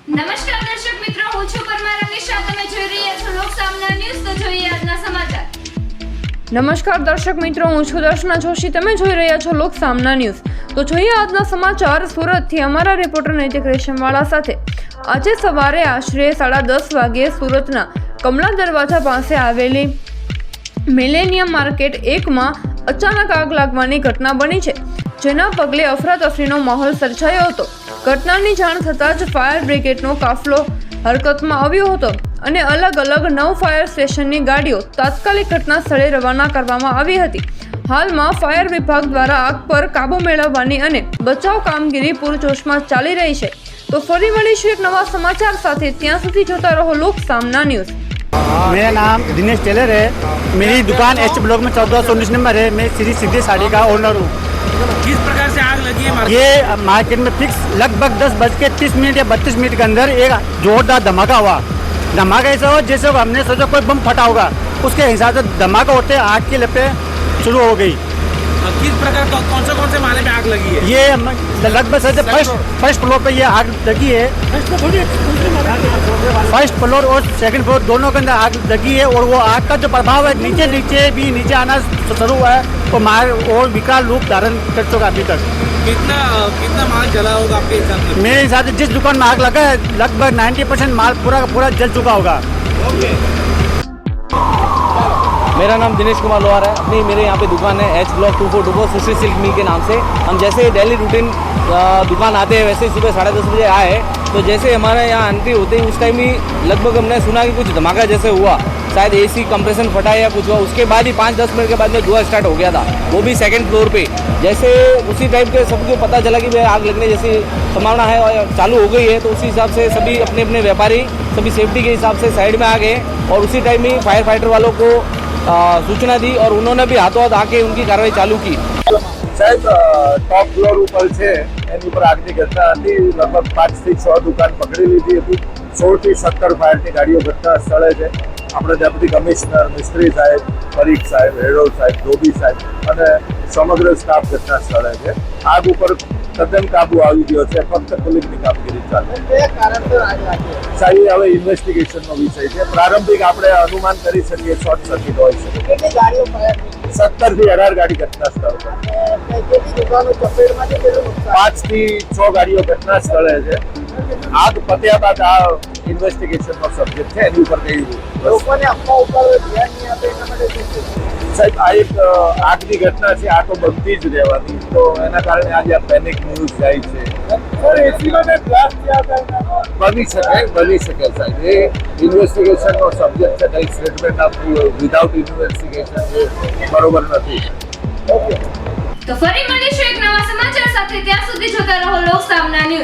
નમસ્કાર દર્શક મિત્રો, હું છું પરમાર અમીશા. તમે જોઈ રહ્યા છો લોક સામના ન્યૂઝ. તો જોઈએ આજના સમાચાર. નમસ્કાર દર્શક મિત્રો, હું છું દર્શના જોશી. તમે જોઈ રહ્યા છો લોક સામના ન્યૂઝ. તો જોઈએ આજના સમાચાર સુરતથી અમારા રિપોર્ટર નૈતિક રેશમવાળા સાથે. આજે સવારે આશરે 10:30 વાગ્યે સુરતના કમલા દરવાજા પાસે આવેલી મિલેનિયમ માર્કેટ 1માં અચાનક આગ લાગવાની ઘટના બની છે, જેના પગલે અફરાતફરીનો માહોલ સર્જાયો હતો. ઘટનાની જાણ થતાં જ ફાયર બ્રિગેડનો કાફલો હરકતમાં આવ્યો હતો અને અલગ અલગ 9 ફાયર સ્ટેશનની ગાડીઓ તાત્કાલિક ઘટના સ્થળે રવાના કરવામાં આવી હતી. હાલમાં ફાયર વિભાગ દ્વારા આગ પર કાબૂ મેળવવાની અને બચાવ કામગીરી પૂરજોશમાં ચાલી રહી છે. તો ફરી મળીશું એક નવા સમાચાર સાથે. ત્યાં સુધી જોતા રહો લોક સામના न्यूज. मेरा नाम दिनेश टेलर है. मेरी दुकान एच ब्लॉक में 1419 नंबर है. मैं श्री सिद्धि साड़ी का ओनर हूँ. किस प्रकार से आग लगी है? ये मार्केट में फिक्स लगभग 10:30 या 32 मिनट के अंदर एक जोरदार धमाका हुआ. धमाका ऐसा हुआ जैसे हमने सोचा कोई बम फटा होगा. उसके हिसाब से धमाका होते आग की लपटें शुरू हो गई. किस प्रकार कौन से माले में आग लगी है? ये लगभग फर्स्ट फ्लोर पे ये आग लगी है. फर्स्ट फ्लोर और सेकंड फ्लोर दोनों के अंदर आग लगी है. और वो आग का जो प्रभाव है नीचे आना शुरू हुआ है. तो मार और विकराल रूप धारण कर चुका अभी तक. कितना माल जला होगा आपके हिसाब से? मेरे हिसाब से जिस दुकान में आग लगा है लगभग 90% माल पूरा का पूरा जल चुका होगा. मेरा नाम दिनेश कुमार लोहार है. अपनी मेरे यहाँ पे दुकान है एच ब्लॉक 2424 सुश्री सिल्क मिल के नाम से. हम जैसे डेली रूटीन दुकान आते हैं वैसे सुबह 10:30 बजे आए. तो जैसे हमारे यहाँ एंट्री होते ही उस टाइम ही लगभग हमने सुना कि कुछ धमाका जैसे हुआ. शायद एसी कंप्रेशन फटा या कुछ हुआ. उसके बाद ही 5-10 मिनट के बाद में धुआं स्टार्ट हो गया था, वो भी सेकंड फ्लोर पे. जैसे उसी टाइप के सबको पता चला कि भाई आग लगने जैसी संभावना है और चालू हो गई है. तो उसी हिसाब से सभी अपने अपने व्यापारी सभी सेफ्टी के हिसाब से साइड में आ गए और उसी टाइम ही फायर फाइटर वालों को सूचना दी और उन्होंने भी हाथों हाथ आके उनकी कार्रवाई चालू की. સાહેબ ટોપ ફ્લોર ઉપર છે એની ઉપર આગની ઘટના હતી. લગભગ 5 થી 6 દુકાન પકડી લીધી હતી. 16 થી 17 ફાયરની ગાડીઓ ઘટના સ્થળે છે. આપણે ડેપ્યુટી કમિશનર, મિસ્ત્રી સાહેબ, પરીખ સાહેબ, હેડો સાહેબ, ધોબી સાહેબ અને સમગ્ર સ્ટાફ ઘટના સ્થળે છે. આગ ઉપર તદ્દન કાબુ આવી ગયો છે. ફક્ત પોલીસની કામગીરી ચાલે સાહેબ. હવે ઇન્વેસ્ટિગેશનનો વિષય છે. પ્રારંભિક આપણે અનુમાન કરી શકીએ શોર્ટ સર્કિટ હોય છે. 17 થી 18 ગાડી ઘટના સ્થળ પર. 5 થી 6 ગાડીઓ ઘટના સ્થળે છે. આગ પત્યા બાદ આ ઇન્વેસ્ટિગેશનનો સબ્જેક્ટ છે. એની ઉપર કઈ સાહેબ આ એક આગની ઘટના છે. આ તો બનતી જ રહેવાની. તો એના કારણે આજે આ પેનિક ન્યૂઝ જાય છે. બની શકે સાહેબ. એ ઇન્વેસ્ટિગેશનનો સબ્જેક્ટ છે. કઈ સ્ટેટમેન્ટ આપવું વિધાઉટ ઇન્વેસ્ટિગેશન બરોબર નથી. તો ફરી મળીશું એક નવા સમાચાર સાથે. ત્યાં સુધી જોતા રહો લોક સામના ન્યૂઝ.